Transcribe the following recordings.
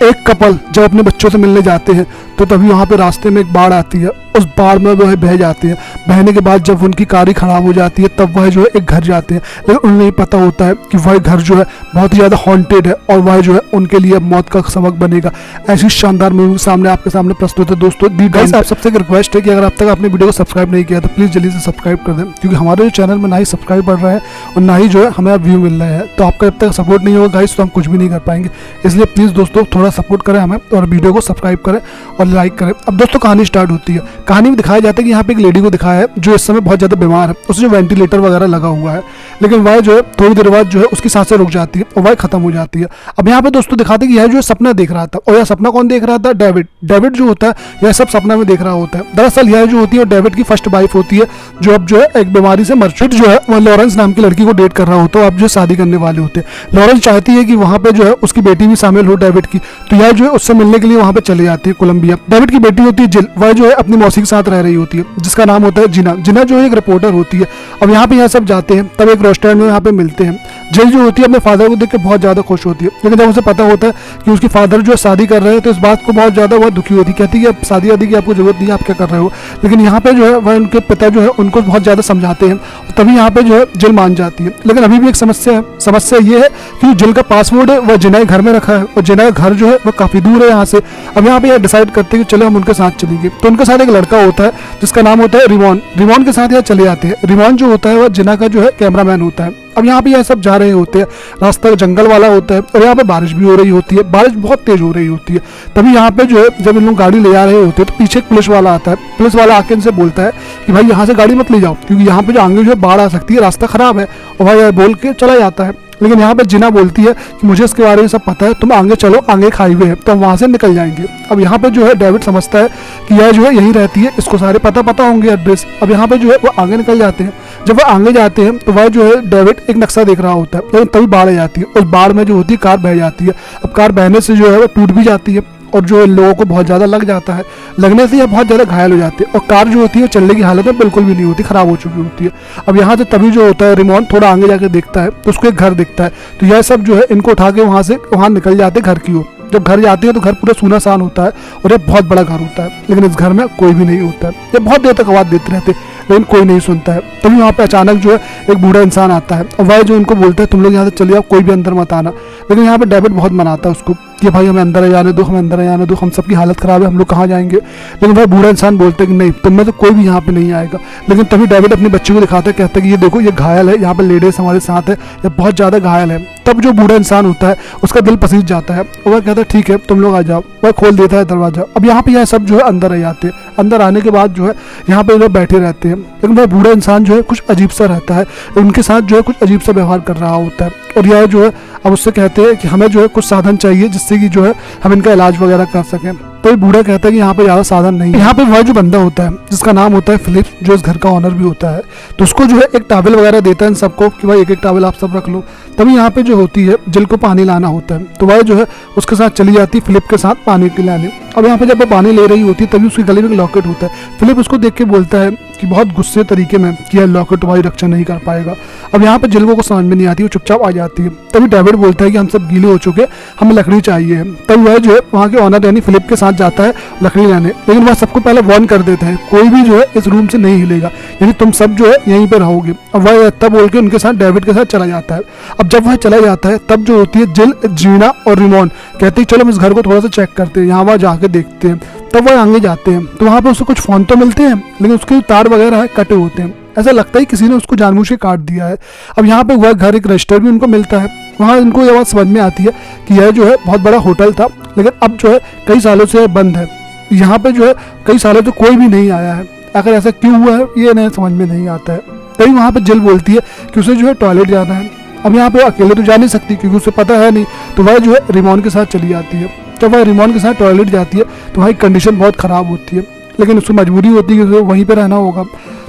एक कपल जब अपने बच्चों से मिलने जाते हैं तो तभी वहाँ पे रास्ते में एक बाढ़ आती है। उस बाढ़ में वह बह जाते हैं। बहने के बाद जब उनकी कार खराब हो जाती है तब वह जो है एक घर जाते हैं, लेकिन उन्हें नहीं पता होता है कि वह घर जो है बहुत ही ज़्यादा हॉन्टेड है और वह जो है उनके लिए मौत का सबक बनेगा। ऐसी शानदार मूवी सामने आपके सामने प्रस्तुत है दोस्तों। गाइस, आप सबसे एक रिक्वेस्ट है कि अगर अब तक आपने वीडियो को सब्सक्राइब नहीं किया तो प्लीज़ जल्दी से सब्सक्राइब कर दें, क्योंकि हमारे जो चैनल में ना ही सब्सक्राइब बढ़ रहा है और ना ही जो है हमें व्यू मिल रहे हैं। तो आपका जब तक सपोर्ट नहीं होगा गाइस तो हम कुछ भी नहीं कर पाएंगे। इसलिए प्लीज़ दोस्तों थोड़ा सपोर्ट करें हमें और वीडियो को सब्सक्राइब करें और लाइक करें। अब दोस्तों कहानी स्टार्ट होती है। कहानी में दिखाया जाता है कि यहाँ पे एक लेडी को दिखाया है जो इस समय बहुत ज़्यादा बीमार है। उसे जो वेंटिलेटर वगैरह लगा हुआ है, लेकिन वह जो है थोड़ी देर बाद जो है उसकी सांसें रुक जाती है और वह खत्म हो जाती है। अब यहाँ पे दोस्तों दिखाते हैं कि यह जो है सपना देख रहा था, और यह सपना कौन देख रहा था? डेविड जो होता है यह सब सपना में देख रहा होता है। दरअसल यह जो होती है डेविड की फर्स्ट वाइफ होती है, जो अब जो है एक बीमारी से मर चुकी जो है वह लॉरेंस नाम की लड़की को डेट कर रहा होता है। अब जो शादी करने वाले होते हैं, लॉरेंस चाहती है कि वहाँ पे जो है उसकी बेटी भी शामिल हो डेविड की, तो यह जो है उससे मिलने के लिए वहाँ पे चले जाती है कोलंबिया। डेविड की बेटी होती है जिल, वह जो है अपनी मौसी के साथ रह रही होती है जिसका नाम होता है जिना। जिना जो है एक रिपोर्टर होती है। अब यहाँ पे यह सब जाते हैं, तब एक रेस्टोरेंट में यहाँ पे मिलते हैं। जिल जो होती है अपने फादर को देख के बहुत ज़्यादा खुश होती है, लेकिन जब उसे पता होता है कि उसके फादर जो है शादी कर रहे हैं तो इस बात को बहुत ज़्यादा वह दुखी होती है। कहती है कि शादी वादी की आपको जरूरत नहीं है, आप क्या कर रहे हो। लेकिन यहाँ पे जो है वह उनके पिता जो है उनको बहुत ज़्यादा समझाते हैं, तभी यहाँ पे जो है जिल मान जाती है। लेकिन अभी भी एक समस्या है। समस्या ये है कि जिल का पासवर्ड है वह जिना के घर में रखा है और जिना का घर जो है वह काफ़ी दूर है यहाँ से। अब यहाँ पे यह डिसाइड करते हैं कि चलो हम उनके साथ चलेंगे। तो उनके साथ एक लड़का होता है जिसका नाम होता है रिमोन। रिमोन के साथ यहाँ चले जाते हैं। रिमोन जो होता है वह जिना का जो है कैमरामैन होता है। अब यहाँ पे यह सब जा रहे होते हैं, रास्ता जंगल वाला होता है और यहाँ पे बारिश भी हो रही होती है। बारिश बहुत तेज हो रही होती है। तभी यहाँ पे जो है जब इन लोग गाड़ी ले जा रहे होते हैं तो पीछे एक पुलिस वाला आता है। पुलिस वाला आके इनसे बोलता है कि भाई यहाँ से गाड़ी मत ले जाओ, क्योंकि यहाँ पे जो आगे जो है बाढ़ आ सकती है, रास्ता खराब है। और भाई बोल के चला जाता है। लेकिन यहाँ पे जिना बोलती है कि मुझे इसके बारे में सब पता है, तुम आगे चलो, आगे एक हाईवे है तो हम वहाँ से निकल जाएंगे। अब यहाँ पे जो है डेविड समझता है कि यह जो है यहीं रहती है, इसको सारे पता होंगे एड्रेस। अब यहाँ पे जो है वो आगे निकल जाते हैं। जब वह आगे जाते हैं तो वह जो है डेविड एक नक्शा देख रहा होता है, लेकिन तभी बाढ़ आ जाती है। उस बाढ़ में जो होती है कार बह जाती है। अब कार बहने से जो है वो टूट भी जाती है और जो है लोगों को बहुत ज़्यादा लग जाता है। लगने से यह बहुत ज़्यादा घायल हो जाती है और कार जो होती है चलने की हालत में बिल्कुल भी नहीं होती, ख़राब हो चुकी होती है। अब यहाँ से तभी जो होता है रिमोन थोड़ा आगे जाके देखता है तो उसको एक घर दिखता है। तो यह सब जो है इनको उठा के वहाँ निकल जाते हैं घर की ओर। जब घर जाते हैं तो घर पूरा सुनसान होता है और यह बहुत बड़ा घर होता है, लेकिन इस घर में कोई भी नहीं होता है। ये बहुत देर तक आवाज़ देते रहते लेकिन कोई नहीं सुनता है। तभी वहाँ पे अचानक जो है एक बूढ़ा इंसान आता है और वह जो उनको बोलता है तुम लोग यहाँ से चले जाओ, कोई भी अंदर मत आना। लेकिन यहाँ पे डेविड बहुत मनाता है उसको कि भाई हमें अंदर जाने दो, हमें अंदर जाने दो, हम सबकी हालत ख़राब है, हम लोग कहाँ जाएंगे। लेकिन वह बूढ़ा इंसान बोलता है कि नहीं, तुम में तो कोई भी यहाँ पे नहीं आएगा। लेकिन तभी डेविड अपने बच्चे को दिखाता है, कहता है कि ये देखो ये घायल है, यहाँ पे लेडीज हमारे साथ है, ये बहुत ज़्यादा घायल है। तब जो बूढ़ा इंसान होता है उसका दिल पसीज जाता है और वह कहता है ठीक है तुम लोग आ जाओ। वह खोल देता है दरवाज़ा। अब यहाँ पे यह सब जो है अंदर आ जाते हैं। अंदर आने के बाद जो है यहाँ पे लोग बैठे रहते हैं, लेकिन वह बूढ़ा इंसान जो है कुछ अजीब सा रहता है, उनके साथ जो है कुछ अजीब सा व्यवहार कर रहा होता है। और यह जो है अब उससे कहते हैं कि हमें जो है कुछ साधन चाहिए जिससे कि जो है हम इनका इलाज वगैरह कर सकें। तो ये बूढ़ा कहता है कि यहाँ पे ज़्यादा साधन नहीं है। यहाँ पे वह जो बंदा होता है जिसका नाम होता है फिलिप, जो इस घर का ऑनर भी होता है, तो उसको जो है एक टॉवल वगैरह देता है इन सबको कि भाई एक एक टॉवल आप सब रख लो। तभी यहाँ पे जो होती है जिल को पानी लाना होता है, तो वह जो है उसके साथ चली जाती है फिलिप के साथ पानी पिलाने। अब यहाँ पे जब वो पानी ले रही होती है तभी उसके गले में एक लॉकेट होता है। फिलिप उसको देख के बोलता है कि बहुत गुस्से तरीके में कि यह लॉकेट तुम्हारी रक्षा नहीं कर पाएगा। अब यहाँ पे जिल को समझ में नहीं आती, वो चुपचाप आ जाती है। तभी डेविड बोलता है कि हम सब गीले हो चुके, हमें लकड़ी चाहिए। तब वह जो है वहाँ के ऑनर यानी फिलिप के साथ जाता है लकड़ी लाने, लेकिन वह सबको पहले वार्न कर देता है कोई भी जो है इस रूम से नहीं हिलेगा, यानी तुम सब जो है यहीं पर रहोगे। अब वह तब बोल के उनके साथ डेविड के साथ चला जाता है। अब जब वह चला जाता है तब जो होती है जिल, जीना और रिमोन कहते हैं चलो हम इस घर को थोड़ा सा चेक करते हैं, यहाँ वहाँ जाके देखते हैं। तब वह आगे जाते हैं तो वहाँ पे उसको कुछ फ़ोन तो मिलते हैं, लेकिन उसके तार वगैरह कटे होते हैं। ऐसा लगता है किसी ने उसको जानबूझ के काट दिया है। अब यहाँ पे वह घर एक रजिस्टर भी उनको मिलता है। वहाँ इनको ये बात समझ में आती है कि यह जो है बहुत बड़ा होटल था, लेकिन अब जो है कई सालों से बंद है। यहाँ पे जो है कई सालों से कोई भी नहीं आया है। अगर ऐसा क्यों हुआ है ये नहीं समझ में नहीं आता है। तभी वहाँ पे जिल बोलती है कि उसे जो है टॉयलेट जाना है। अब यहाँ पे अकेले तो जा नहीं सकती क्योंकि उसे पता है नहीं, तो वह जो है रिमोन के साथ चली जाती है। जब वह रिमोन के साथ टॉयलेट जाती है तो वहाँ की कंडीशन बहुत ख़राब होती है, लेकिन उसकी मजबूरी होती है कि उसे वहीं पर रहना होगा।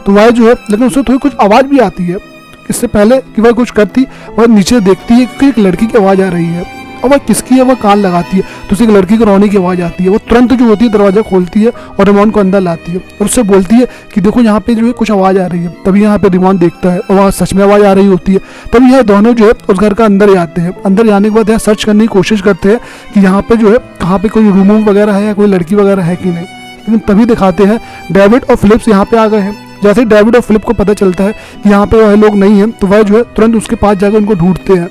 तो वह जो है, लेकिन उससे थोड़ी कुछ आवाज़ भी आती है। इससे पहले कि वह कुछ करती, वह नीचे देखती है कि एक लड़की की आवाज़ आ रही है। और वह किसकी है, वह कान लगाती है तो उसे एक लड़की को रोने की आवाज़ आती है। वो तुरंत जो होती है दरवाज़ा खोलती है और रिमोन को अंदर लाती है और उससे बोलती है कि देखो यहाँ पे जो है कुछ आवाज़ आ रही है। तभी यहाँ पे रिमोन देखता है और वहाँ सच में आवाज़ आ रही होती है। तभी यह दोनों जो है उस घर का अंदर जाते हैं। अंदर जाने के बाद यहाँ सर्च करने की कोशिश करते हैं कि यहाँ पे जो है कहाँ पे कोई रूम वगैरह है या कोई लड़की वगैरह है कि नहीं, लेकिन तभी दिखाते हैं डेविड और फिलिप्स यहाँ पे आ गए हैं। जैसे ही डेविड और फिलिप को पता चलता है कि यहाँ पे वह लोग नहीं हैं तो वह जो है तुरंत उसके पास जाकर उनको ढूंढते हैं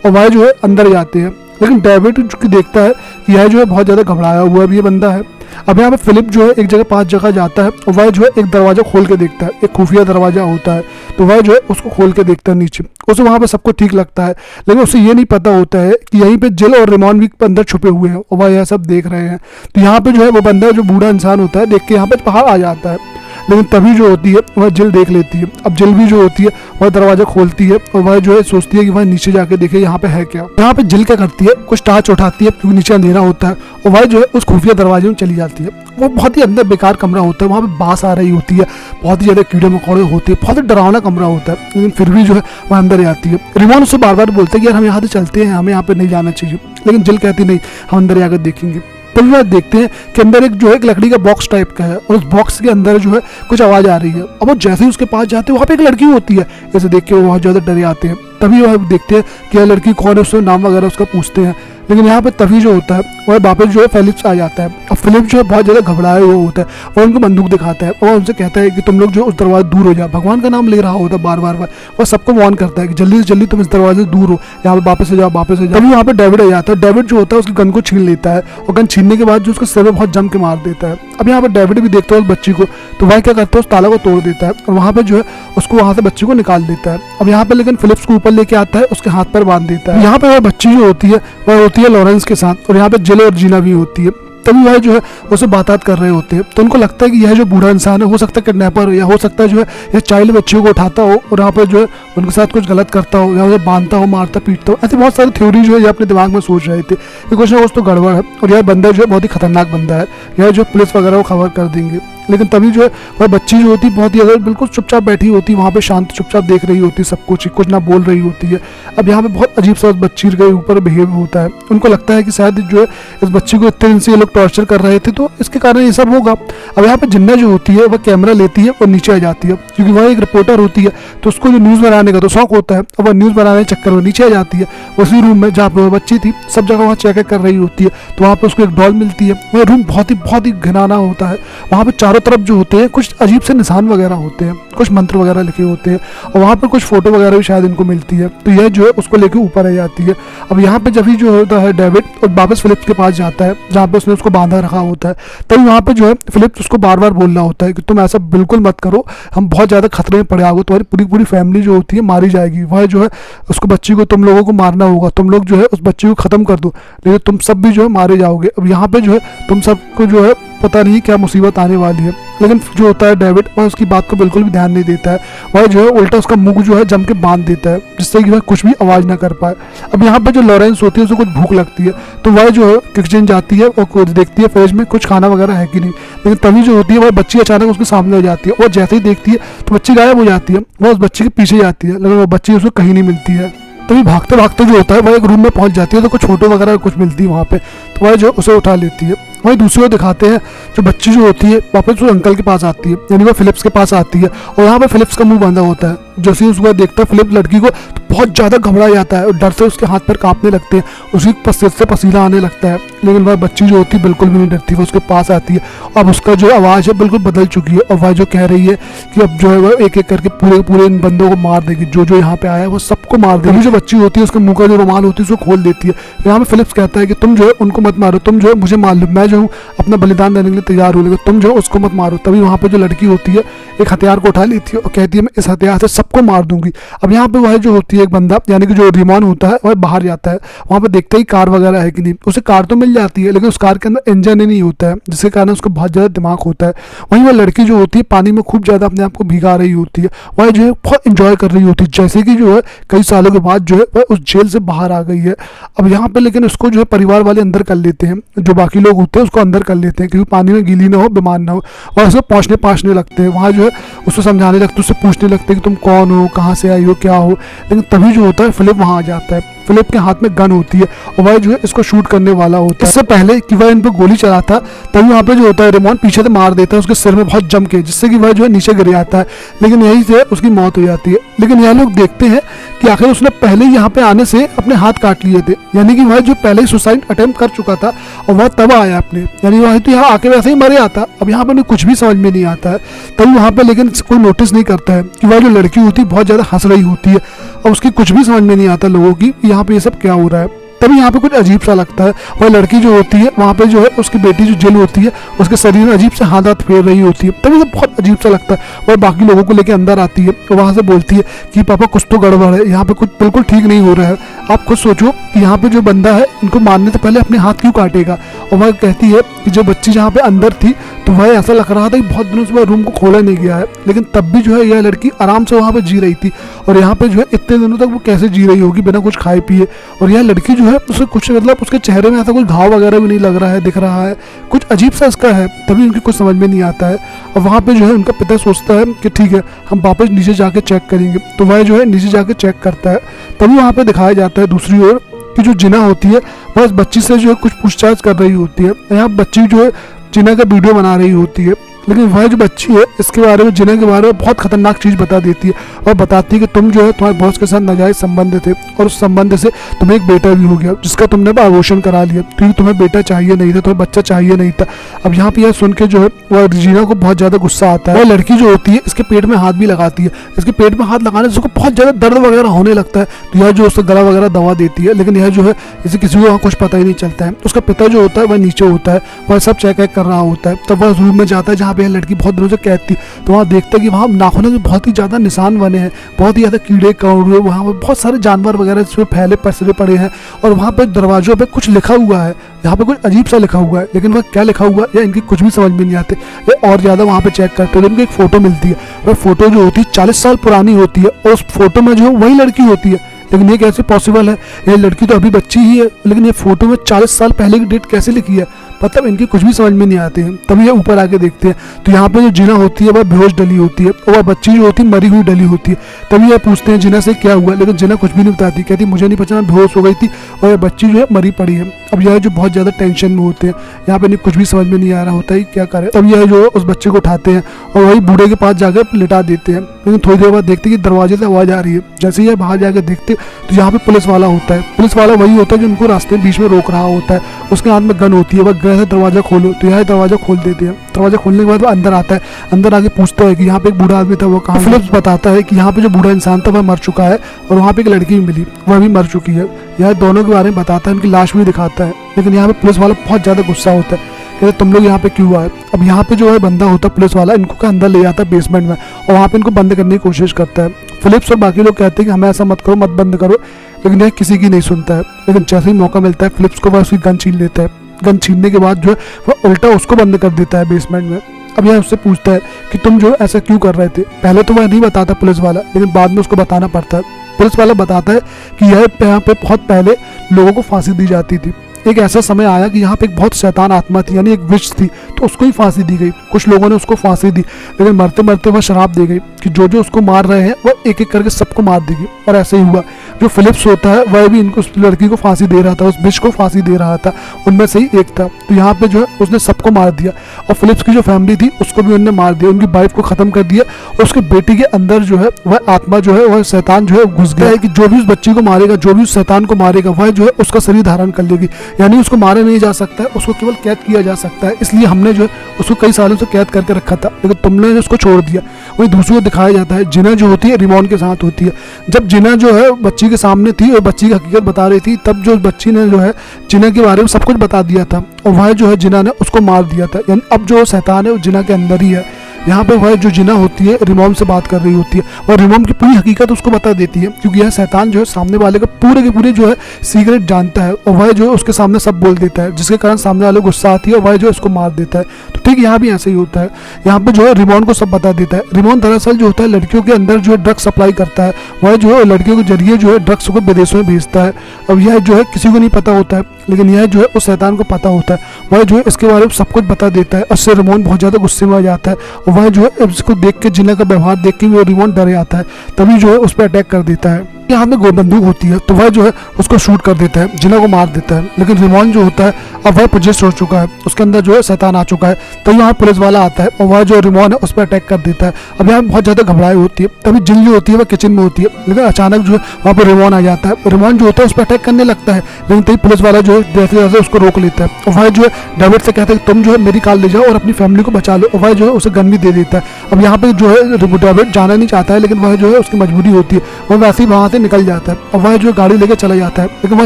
और वह जो है अंदर जाते हैं। लेकिन डेविड जो देखता है कि यह जो है बहुत ज़्यादा घबराया हुआ भी ये बंदा है। अब यहाँ पे फिलिप जो है एक जगह 5 जगह जाता है और वह जो है एक दरवाज़ा खोल के देखता है, एक खुफिया दरवाज़ा होता है तो वह जो है उसको खोल के देखता है नीचे। उसे वहाँ पे सब कुछ ठीक लगता है, लेकिन उसे ये नहीं पता होता है कि यहीं पे जिल और रिमोन भी अंदर छुपे हुए हैं और वह यह सब देख रहे हैं। तो यहाँ पे जो है वो बंदा जो बूढ़ा इंसान होता है देख के यहाँ पे बाहर आ जाता है, लेकिन तभी जो होती है वह जिल देख लेती है। अब जिल भी जो होती है वह दरवाज़ा खोलती है और वह जो है सोचती है कि वह नीचे जाके देखे यहाँ पे है क्या। यहाँ पे जिल क्या करती है, कुछ टार्च उठाती है क्योंकि नीचे अंधेरा होता है और वह जो है उस खुफिया दरवाजे में चली जाती है। वो बहुत ही अंदर बेकार कमरा होता है, वहाँ पे बास आ रही होती है, बहुत ही ज़्यादा कीड़े मकोड़े होते हैं, बहुत ही डरावना कमरा होता है, लेकिन फिर भी जो है वह अंदर जाती है। रिमोन उससे बार बार बोलता है कि यार हम यहाँ से चलते हैं, हमें यहाँ पे नहीं जाना चाहिए, लेकिन जिल कहती नहीं, हम अंदर जाकर देखेंगे। तभी वह देखते हैं कि अंदर एक जो है एक लकड़ी का बॉक्स टाइप का है और उस बॉक्स के अंदर जो है कुछ आवाज़ आ रही है। अब वो जैसे ही उसके पास जाते हैं वहाँ पे एक लड़की होती है, इसे देख के वो बहुत ज़्यादा डरे आते हैं। तभी वह देखते हैं कि यह लड़की कौन है, उससे नाम वगैरह उसका पूछते हैं, लेकिन यहाँ पे तभी जो होता है वह वापस जो है फिलिप्स आ जाता है। अब फिलिप्स जो है बहुत ज़्यादा घबराया हुआ होता है, वह उनको बंदूक दिखाता है और उनसे कहता है कि तुम लोग जो उस दरवाजे दूर हो जाओ, भगवान का नाम ले रहा होता है बार बार वह सबको वार्न करता है कि जल्दी से जल्दी तुम इस दरवाजे से दूर हो, यहाँ पे वापस से जाओ, वापस से जाओ। तभी वहाँ पे डेविड आ जाता है। डेविड जो होता है उसकी गन को छीन लेता है और गन छीनने के बाद जो उसके सिर में बहुत जम के मार देता है। अब यहाँ पर डेविड भी देखता है उस बच्ची को, तो वह क्या करता है उस ताला को तोड़ देता है और वहाँ पे जो है उसको वहाँ से बच्ची को निकाल देता है। अब यहाँ पे लेकिन फिलिप्स को ऊपर लेके आता है, उसके हाथ पर बांध देता है। यहाँ पे वह बच्ची जो होती है वह होती है लॉरेंस के साथ और यहाँ पे जिल और जीना भी होती है। तभी वह जो है उसे बात कर रहे होते हैं, तो उनको लगता है कि यह जो बूढ़ा इंसान है हो सकता है किडनैपर हो या हो सकता है जो है यह चाइल्ड बच्चियों को उठाता हो और यहाँ पे जो है उनके साथ कुछ गलत करता हो या उसे बांधता हो, मारता पीटता हो। ऐसी बहुत सारी थ्योरी जो है ये अपने दिमाग में सोच रहे थे कि कुछ ना कुछ तो गड़बड़ है और यह बंदा जो है बहुत ही खतरनाक बंदा है, यह जो पुलिस वगैरह को खबर कर देंगे। लेकिन तभी जो है वह बच्ची जो होती है बहुत ही अगर बिल्कुल चुपचाप बैठी होती है, वहाँ पे शांत चुपचाप देख रही होती है, सब कुछ ना बोल रही होती है। अब यहाँ पे बहुत अजीब सा उस बच्ची के ऊपर बिहेव होता है। उनको लगता है कि शायद जो है इस बच्ची को इतने दिन से ये लोग टॉर्चर कर रहे थे तो इसके कारण ये सब होगा। अब यहाँ पे जिन्ना जो होती है वह कैमरा लेती है और नीचे आ जाती है, क्योंकि वह एक रिपोर्टर होती है तो उसको जो न्यूज़ बनाने का तो शौक होता है और वह न्यूज़ बनाने के चक्कर में नीचे आ जाती है। उसी रूम में जहाँ पे वह बच्ची थी सब जगह वहाँ चेक कर रही होती है, तो वहाँ पे उसको एक डॉल मिलती है। वह रूम बहुत ही घिनौना होता है। वहाँ पे चारों तरफ जो होते हैं कुछ अजीब से निशान वगैरह होते हैं, कुछ मंत्र वगैरह लिखे होते हैं और वहाँ पर कुछ फोटो वगैरह भी शायद इनको मिलती है। तो यह जो है उसको लेके ऊपर आ जाती है। अब यहाँ पे जब ही जो होता है डेविड और वापस फिलिप्स के पास जाता है जहाँ पे उसने उसको बांधा रखा होता है, तभी वहाँ पे जो है फिलिप्स उसको बार बार बोल रहा होता है कि तुम ऐसा बिल्कुल मत करो, हम बहुत ज़्यादा खतरे में पड़े आओगे, तुम्हारी पूरी फैमिली जो होती है मारी जाएगी। वह जो है उसको बच्ची को तुम लोगों को मारना होगा, तुम लोग जो है उस बच्ची को ख़त्म कर दो, लेकिन तुम सब भी जो है मारे जाओगे। अब यहाँ पे जो है तुम सबको जो है पता नहीं क्या मुसीबत आने वाली है। लेकिन जो होता है डेविड वह उसकी बात को बिल्कुल भी ध्यान नहीं देता है, वह जो है उल्टा उसका मुंह जो है जम के बांध देता है जिससे कि वह कुछ भी आवाज़ ना कर पाए। अब यहाँ पे जो लॉरेंस होती है उसे कुछ भूख लगती है तो वह जो है किचन जाती है और कुछ देखती है फ्रिज में कुछ खाना वगैरह है कि नहीं, लेकिन तभी जो होती है वह बच्ची अचानक उसके सामने हो जाती है। वह जैसे ही देखती है तो बच्ची गायब हो जाती है, वह उस बच्ची के पीछे जाती है लेकिन वह बच्ची उसको कहीं नहीं मिलती है। तभी भागते भागते जो होता है वह एक रूम में पहुंच जाती है तो कुछ फोटो वगैरह कुछ मिलती है वहाँ पे, तो वह जो उसे उठा लेती है। वहीं दूसरी ओर दिखाते हैं जो बच्ची जो होती है वापस उस अंकल के पास आती है, यानी वह फिलिप्स के पास आती है और यहाँ पे फिलिप्स का मुंह बंधा होता है। जैसे ही उसको देखता है फिलिप्स लड़की को तो बहुत ज़्यादा घबरा जाता है और डर से उसके हाथ पैर कांपने लगते हैं, उसकी सिर से पसीना आने लगता है। लेकिन वह बच्ची जो होती है बिल्कुल भी नहीं डरती, वह उसके पास आती है। अब उसका जो आवाज़ है बिल्कुल बदल चुकी है और वह जो कह रही है कि अब जो है वह एक एक करके पूरे इन बंदों को मार देगी, जो जो यहाँ पे आया है वो सबको मार देगी। जो बच्ची होती है उसके मुंह का जो रुमाल होती है उसको खोल देती है। यहाँ पे फिलिप्स कहता है कि तुम जो है उनको मत मारो, तुम जो है मुझे मार लो, मैं जो हूँ अपना बलिदान देने के लिए तैयार हूँ, लेकिन तुम जो है उसको मत मारो। तभी वहाँ पे जो लड़की होती है एक हथियार को उठा लेती है और कहती है मैं इस हथियार से सबको मार दूंगी। अब यहाँ पे वह जो होती है एक बंदा यानी कि जो रिमोन होता है वह बाहर जाता है, वहाँ पे देखते ही कार वगैरह है कि नहीं, उसे कार तो मिल जाती है लेकिन उस कार के अंदर इंजन ही नहीं होता है जिसके कारण उसको बहुत ज़्यादा दिमाग होता है। वहीं वह लड़की जो होती है पानी में खूब ज़्यादा अपने आप को भिगा रही होती है, वह जो है बहुत इंजॉय कर रही होती है जैसे कि जो है कई सालों के बाद जो है वह उस जेल से बाहर आ गई है। अब यहाँ पे लेकिन उसको जो है परिवार वाले अंदर कर लेते हैं, जो बाकी लोग होते हैं उसको अंदर कर लेते हैं क्योंकि पानी में गीली ना हो, बीमार ना हो, और उसको पहुँचने लगते हैं। वहाँ जो है उसको समझाने लगते, उससे पूछने लगते हैं कि तुम कौन हो, कहाँ से आई हो, क्या हो। लेकिन तभी जो होता है फिलिप वहाँ आ जाता है फिलिप के हाथ में गन होती है और वह जो है इसको शूट करने वाला होता है। इससे पहले कि वह इन पर गोली चलाता तभी वहाँ पे जो होता है रेमॉन पीछे से मार देता है उसके सिर में बहुत जम के, जिससे कि वह जो है नीचे गिर जाता है, लेकिन यहीं से उसकी मौत हो जाती है। लेकिन यह लोग देखते हैं कि आखिर उसने पहले यहाँ पे आने से अपने हाथ काट लिए थे, यानी कि वह जो पहले ही सुसाइड अटेम्प्ट कर चुका था और वह तब आया अपने, यानी वह तो यहाँ आके वैसे ही मरे आता। अब यहाँ पे कुछ भी समझ में नहीं आता है तभी वहाँ पे, लेकिन कोई नोटिस नहीं करता है कि वह जो लड़की होती है बहुत ज़्यादा हंस रही होती है और उसकी कुछ भी समझ में नहीं आता लोगों की यहाँ पे ये सब क्या हो रहा है। तभी यहाँ पे कुछ अजीब सा लगता है। वह लड़की जो होती है वहाँ पे जो है उसकी बेटी जो जेल होती है उसके शरीर में अजीब से हाथ फेर रही होती है, तभी तो बहुत अजीब सा लगता है। वह बाकी लोगों को लेकर अंदर आती है और वहाँ से बोलती है कि पापा कुछ तो गड़बड़ है, यहाँ पे कुछ बिल्कुल ठीक नहीं हो रहा है। आप खुद सोचो कि यहाँ पे जो बंदा है इनको मारने से पहले अपने हाथ क्यों काटेगा। और वह कहती है कि जो बच्ची जहाँ पे अंदर थी तो वह ऐसा लग रहा था कि बहुत दिनों से वह रूम को खोला नहीं गया है, लेकिन तब भी जो है यह लड़की आराम से वहाँ पे जी रही थी। और यहाँ पे जो है इतने दिनों तक वो कैसे जी रही होगी बिना कुछ खाए पिए। और यह लड़की जो है उसे कुछ मतलब उसके चेहरे में ऐसा कोई घाव वगैरह भी नहीं लग रहा है, दिख रहा है कुछ अजीब सा इसका है, तभी उनकी कुछ समझ में नहीं आता है। और वहाँ पे जो है उनका पिता सोचता है कि ठीक है हम वापस नीचे जाके चेक करेंगे, तो वह जो है नीचे जाके चेक करता है। तभी वहाँ पे दिखाया जाता है दूसरी ओर कि जो जिना होती है वह इस बच्ची से जो है कुछ पूछताछ कर रही होती है। यहाँ बच्ची जो है जिना का वीडियो बना रही होती है, लेकिन वह जो बच्ची है इसके बारे में, जिना के बारे में बहुत खतरनाक चीज़ बता देती है और बताती है कि तुम जो है तुम्हारे बॉस के साथ नाजायज संबंध थे और उस संबंध से तुम्हें एक बेटा भी हो गया जिसका तुमने अबॉर्शन करा लिया, क्योंकि तुम्हें बेटा चाहिए नहीं था, तुम्हें बच्चा चाहिए नहीं था। अब यहाँ पे यह सुन के जो है वह जिना को बहुत ज़्यादा गुस्सा आता है। वह लड़की जो होती है इसके पेट में हाथ भी लगाती है, इसके पेट में हाथ लगाने से उसको बहुत ज़्यादा दर्द वगैरह होने लगता है, तो यह जो उसका गला वगैरह दवा देती है, लेकिन यह जो है इसे किसी को कुछ पता ही नहीं चलता है। उसका पिता जो होता है वह नीचे होता है, वह सब चेक कर रहा होता है। तब वह रूम में जाता है जहाँ पे यह लड़की बहुत दिनों कैद थी, तो वहाँ देखते हैं कि वहाँ नाखूनों में बहुत ही ज़्यादा निशान बने हैं, बहुत ही ज़्यादा कीड़े कौड़े, वहाँ पर बहुत सारे जानवर वगैरह इसमें फैले पसरे पड़े हैं। और वहाँ पर दरवाजों पे कुछ लिखा हुआ है, यहाँ पे कुछ अजीब सा लिखा हुआ है, लेकिन वह क्या लिखा हुआ है या इनकी कुछ भी समझ में नहीं आते। ये और ज़्यादा वहाँ पे चेक करते हैं, इनको एक फ़ोटो मिलती है, वह फ़ोटो जो होती है 40 साल पुरानी होती है और उस फोटो में जो है वही लड़की होती है। लेकिन ये कैसे पॉसिबल है, ये लड़की तो अभी बच्ची ही है, लेकिन ये फोटो में 40 साल पहले की डेट कैसे लिखी है, मतलब इनकी कुछ भी समझ में नहीं आती है। तभी ये ऊपर आके देखते हैं तो यहाँ पे जो जिना होती है वह बेहोश डली होती है और वह बच्ची जो होती है मरी हुई डली होती है। तभी ये पूछते हैं जिना से क्या हुआ, लेकिन जिना कुछ भी नहीं बताती, कहती मुझे नहीं पता, मैं बेहोश हो गई थी और यह बच्ची जो है मरी पड़ी है। अब यह जो बहुत ज़्यादा टेंशन में होते हैं, यहाँ पे कुछ भी समझ में नहीं आ रहा होता है क्या करे। तब यह जो उस बच्चे को उठाते हैं और वही बूढ़े के पास जाकर लिटा देते हैं, लेकिन थोड़ी देर बाद देखते हैं कि दरवाजे से आवाज़ आ रही है। जैसे ही बाहर जाकर देखते तो यहाँ पे पुलिस वाला होता है, पुलिस वाला वही होता है जो उनको रास्ते बीच में रोक रहा होता है, उसके हाथ में गन होती है, वह गन से दरवाजा खोलो, तो यहाँ दरवाजा खोल देते हैं। दरवाजा खोलने के बाद वो अंदर आता है, अंदर आके पूछता है कि यहाँ पे एक बूढ़ा आदमी था वो कहाँ। फिलिप्स बताता है कि यहाँ पे जो बूढ़ा इंसान था वह मर चुका है और वहाँ पे एक लड़की भी मिली, वह भी मर चुकी है। यह दोनों के बारे में बताता है, उनकी लाश भी दिखाता है। लेकिन यहाँ पे पुलिस वाला बहुत ज़्यादा गुस्सा होता है, कहते तुम लोग यहाँ पे क्यों आए। अब यहाँ पे जो है बंदा होता है पुलिस वाला, इनको का अंदर ले जाता है बेसमेंट में और वहाँ पे इनको बंद करने की कोशिश करता है। फिलिप्स और बाकी लोग कहते हैं कि हमें ऐसा मत करो, मत बंद करो, लेकिन यह किसी की नहीं सुनता है। लेकिन जैसे ही मौका मिलता है फिलिप्स को वह उसकी गन छीन लेता है। गन छीनने के बाद जो है वह उल्टा उसको बंद कर देता है बेसमेंट में। अब यह उससे पूछता है कि तुम जो ऐसा क्यों कर रहे थे। पहले तो वह नहीं बताता पुलिस वाला, लेकिन बाद में उसको बताना पड़ता है। पुलिस वाला बताता है कि यह यहाँ पे बहुत पहले लोगों को फांसी दी जाती थी। एक ऐसा समय आया कि यहाँ पे एक बहुत शैतान आत्मा थी, यानी एक विच थी, तो उसको ही फांसी दी गई। कुछ लोगों ने उसको फांसी दी, लेकिन मरते मरते वह शराब दे गई कि जो जो उसको मार रहे हैं वह एक एक करके सबको मार देगी। और ऐसे ही हुआ। जो फिलिप्स होता है वह भी इनको, उस लड़की को फांसी दे रहा था, उस विच को फांसी दे रहा था, उनमें से ही एक था। तो यहाँ पे जो है उसने सबको मार दिया और फिलिप्स की जो फैमिली थी उसको भी उन्होंने मार दिया, उनकी वाइफ को खत्म कर दिया। और उसके बेटी के अंदर जो है वह आत्मा जो है वह शैतान जो है घुस गया है कि जो भी उस बच्ची को मारेगा, जो भी उस शैतान को मारेगा, वह जो है उसका शरीर धारण कर लेगी। यानी उसको मारा नहीं जा सकता है, उसको केवल कैद किया जा सकता है। इसलिए हमने जो है उसको कई सालों से कैद करके रखा था, लेकिन तुमने उसको छोड़ दिया। वही दूसरी को दिखाया जाता है, जिना जो होती है रिमोन के साथ होती है। जब जिना जो है बच्ची के सामने थी और बच्ची की हकीकत बता रही थी, तब जो बच्ची ने जो है जिना के बारे में सब कुछ बता दिया था और वह जो है जिना ने उसको मार दिया था। यानी अब जो शैतान है वो जिना के अंदर ही है। यहाँ पे वह जो जिना होती है रिमोम से बात कर रही होती है और रिमोम की पूरी हकीकत उसको बता देती है, क्योंकि यह शैतान जो है सामने वाले का पूरे के पूरे जो है सीक्रेट जानता है और वह जो है उसके सामने सब बोल देता है, जिसके कारण सामने वाले को गुस्सा आती है और वह जो है उसको मार देता है। तो ठीक यहाँ भी ऐसे ही होता है, यहाँ पे जो है रिमोन को सब बता देता है। रिमोन दरअसल जो होता है लड़कियों के अंदर जो है ड्रग्स सप्लाई करता है, वह जो है लड़कियों के जरिए जो है ड्रग्स को विदेशों में भेजता है। अब यह जो है किसी को नहीं पता होता है, लेकिन यह जो है उस शैतान को पता होता है। वह जो है इसके बारे में सब कुछ बता देता है। उससे रिमोन बहुत ज़्यादा गुस्से में आ जाता है और वह जो है इसको देख के, जिना का व्यवहार देख के वो रिमोन डर जाता है, तभी जो है उस पर अटैक कर देता है। यहाँ में बंदूक होती है, तो वह जो है उसको शूट कर देता है, जिना को मार देता है। लेकिन रिमोन जो होता है अब वह पोजेस्ट हो चुका है, उसके अंदर जो है शैतान आ चुका है। तो यहाँ पुलिस वाला आता है और वह जो रिमोन है उस पर अटैक कर देता है। अब यहाँ बहुत ज़्यादा घबराई होती है। तभी जिल जो होती है वह किचन में होती है, लेकिन अचानक जो है वहाँ पर रिमोन आ जाता है। रिमोन जो होता है उस पर अटैक करने लगता है, लेकिन तभी पुलिस वाला जो है जैसे जैसे उसको रोक लेता है। और वह जो है डेविड से कहता है तुम जो है मेरी कार ले जाओ और अपनी फैमिली को बचा लो। और वह जो है उसे गन भी दे देता है। अब यहाँ पे जो है डेविड जाना नहीं चाहता है, लेकिन वह जो है उसकी मजबूरी होती है, वह वैसे ही वहाँ से निकल जाता है। और वह जो गाड़ी लेकर चला जाता है, लेकिन वह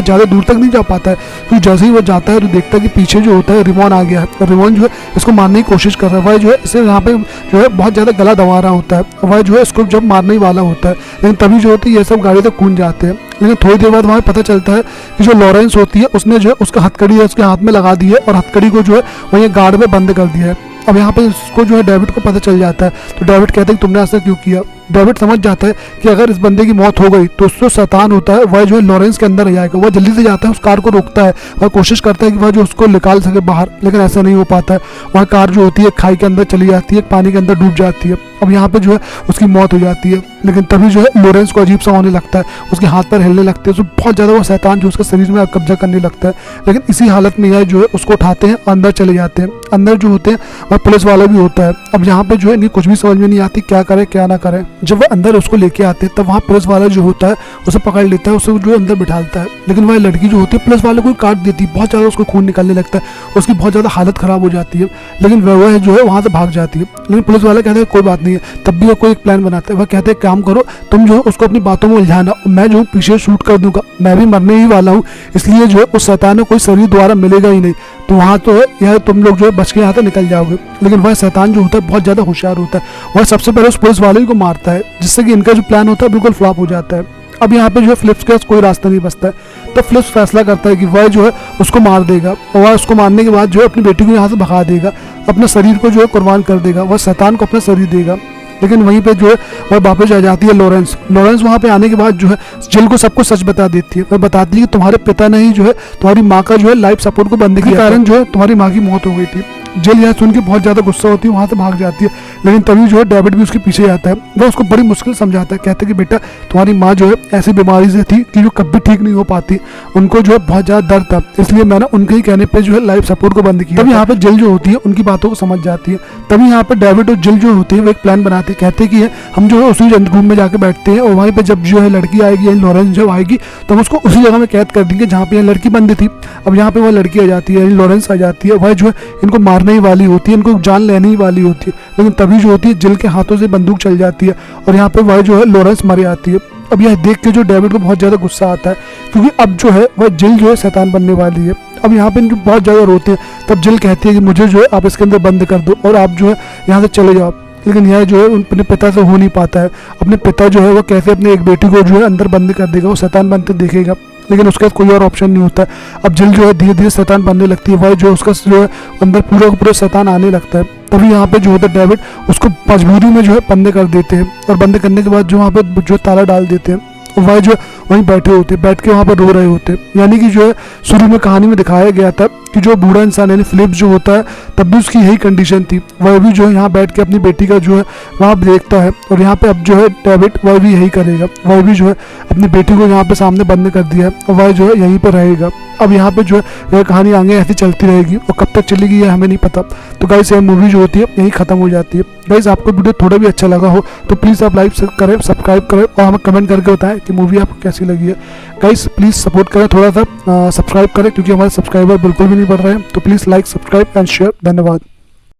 ज़्यादा दूर तक नहीं जा पाता है, क्योंकि जैसे ही वह जाता है तो देखता है कि पीछे जो होता है रिमोन आ गया है। और रिमोन जो है इसको मारने की कोशिश कर रहा है। वह जो है इसे यहाँ पे जो है बहुत ज़्यादा गला दबा रहा होता है। वह जो है इसको जब मारने ही वाला होता है, लेकिन तभी जो होती है ये सब गाड़ी तक कूद जाते हैं। लेकिन थोड़ी देर बाद वहाँ पता चलता है कि जो लॉरेंस होती है उसने जो है उसका हथकड़ी है उसके हाथ में लगा दी है और हथकड़ी को जो है वहीं गार्ड में बंद कर दिया है। अब यहाँ पे इसको जो है डेविड को पता चल जाता है, तो डेविड कहता है कि तुमने ऐसा क्यों किया। डेविड समझ जाता है कि अगर इस बंदे की मौत हो गई तो उसको शैतान होता है वह जो है लॉरेंस के अंदर आ जाएगा। वह जल्दी से जाता है, उस कार को रोकता है, वह कोशिश करता है कि वह जो उसको निकाल सके बाहर, लेकिन ऐसा नहीं हो पाता है। वह कार जो होती है खाई के अंदर चली जाती है, पानी के अंदर डूब जाती है। अब यहाँ पे जो है उसकी मौत हो जाती है। लेकिन तभी जो है लॉरेंस को अजीब सा होने लगता है, उसके हाथ पैर हिलने लगते हैं, तो बहुत ज़्यादा वो शैतान जो उसके शरीर में कब्जा करने लगता है। लेकिन इसी हालत में यह जो है उसको उठाते हैं, अंदर चले जाते हैं। अंदर जो होते हैं वह पुलिस वाला भी होता है। अब यहाँ पे जो है इन्हें कुछ भी समझ में नहीं आती क्या करे क्या ना करे। जब वह अंदर उसको लेके आते हैं तब वहाँ पुलिस वाला जो होता है उसे पकड़ लेता है, उसे जो अंदर बिठाता है। लेकिन वह लड़की जो होती है पुलिस वाले को काट देती है, बहुत ज़्यादा उसको खून निकलने लगता है, उसकी बहुत ज़्यादा हालत ख़राब हो जाती है। लेकिन वह जो है वहाँ से भाग जाती है। लेकिन पुलिस वाला कहता है कोई बात नहीं है। तब भी वह कोई एक प्लान बनाता है। वह कहते हैं काम करो, तुम जो है उसको अपनी बातों में उलझाना, मैं जो पीछे शूट कर दूंगा, मैं भी मरने ही वाला हूँ, इसलिए जो है उस शैतान को कोई शरीर द्वारा मिलेगा ही नहीं, तो वहाँ तो है यह तुम लोग जो है बच के यहाँ से निकल जाओगे। लेकिन वह शैतान जो होता है बहुत ज़्यादा होशियार होता है, वह सबसे पहले उस पुलिस वाले को मारता है, जिससे कि इनका जो प्लान होता है बिल्कुल फ्लॉप हो जाता है। अब यहाँ पे जो है फिलिप्स के पास कोई रास्ता नहीं बचता है, तो फिलिप्स फैसला करता है कि वह जो है उसको मार देगा। और वह उसको मारने के बाद जो है अपनी बेटी को यहाँ से भगा देगा, अपने शरीर को जो है कुर्बान कर देगा, वह शैतान को अपना शरीर देगा। लेकिन वहीं पे जो है वह वापस आ जाती है लॉरेंस। लॉरेंस वहाँ पे आने के बाद जो है जिल को सब कुछ सच बता देती है। वह बताती है कि तुम्हारे पिता ने ही जो है तुम्हारी माँ का जो है लाइफ सपोर्ट को बंद किया, कारण जो है तुम्हारी माँ की मौत हो गई थी। जिल यह सुन के बहुत ज़्यादा गुस्सा होती है, वहाँ से भाग जाती है। लेकिन तभी जो है डेविड भी उसके पीछे आता है। वह उसको बड़ी मुश्किल समझाता है, कहता है कि बेटा तुम्हारी माँ जो है ऐसी बीमारी से थी कि जो कभी ठीक नहीं हो पाती, उनको जो है बहुत ज़्यादा दर्द था, इसलिए मैंने उनके ही कहने पर जो है लाइफ सपोर्ट को बंद किया। तभी यहाँ पे जिल जो होती है उनकी बातों को समझ जाती है। तभी यहाँ पे डेविड और जिल जो होती है वो एक प्लान बनाते हैं, कहते हैं कि हम जो है उसी रूम में जाकर बैठते हैं और वहीं पर जब जो है लड़की आएगी यानी लॉरेंस जब आएगी तो हम उसको उसी जगह में कैद कर देंगे जहाँ पे यह लड़की बंद थी। अब यहाँ पे वह लड़की आ जाती है यानी लॉरेंस आ जाती है, वह जो है इनको मारने ही वाली होती है, इनको जान लेने ही वाली होती है। लेकिन तभी जो होती है जिल के हाथों से बंदूक चल जाती है और यहाँ पे वह जो है लॉरेंस मर जाती है। अब यह देख के जो डेविड को बहुत ज़्यादा गुस्सा आता है, क्योंकि अब जो है वह जिल जो है शैतान बनने वाली है। अब यहाँ पे इनको बहुत ज़्यादा रोते हैं। तब जिल कहती है कि मुझे जो है आप इसके अंदर बंद कर दो और आप जो है यहाँ से चले जाओ। लेकिन यह जो है अपने पिता से हो नहीं पाता है। अपने पिता जो है वो कैसे अपने एक बेटी को जो है अंदर बंद कर देगा, वो शैतान बनते देखेगा, लेकिन उसके पास कोई और ऑप्शन नहीं होता है। अब जिल जो है धीरे धीरे शैतान बनने लगती है, वह जो उसका जो है अंदर पूरा का पूरा शैतान आने लगता है। तभी यहाँ पे जो होता है डेविड उसको मजबूरी में जो है बंद कर देते हैं और बंद करने के बाद जो वहाँ पे जो ताला डाल देते हैं। वह जो वहीं बैठे होते, बैठ के वहाँ पर रो रहे होते। यानी कि जो है शुरू में कहानी में दिखाया गया था कि जो बूढ़ा इंसान यानी फिलिप्स जो होता है तब भी उसकी यही कंडीशन थी, वह भी जो है यहाँ बैठ के अपनी बेटी का जो है वहाँ देखता है। और यहाँ पे अब जो है डेविड वह भी यही करेगा, वह भी जो है अपनी बेटी को यहाँ पे सामने बंद कर दिया है और वह जो है यहीं पर रहेगा। अब यहाँ पे जो है यह कहानी आगे ऐसी चलती रहेगी और कब तक चलेगी यह हमें नहीं पता। तो गाइस यह मूवी जो होती है यही खत्म हो जाती है। गाइस आपको वीडियो थोड़ा भी अच्छा लगा हो तो प्लीज़ आप लाइक करें, सब्सक्राइब करें और हमें कमेंट करके बताएं कि मूवी आपको कैसी लगी है। गाइस प्लीज़ सपोर्ट करें, थोड़ा सा सब्सक्राइब करें क्योंकि हमारे सब्सक्राइबर बिल्कुल भी नहीं बढ़ रहे हैं। तो please like, subscribe and share. धन्यवाद।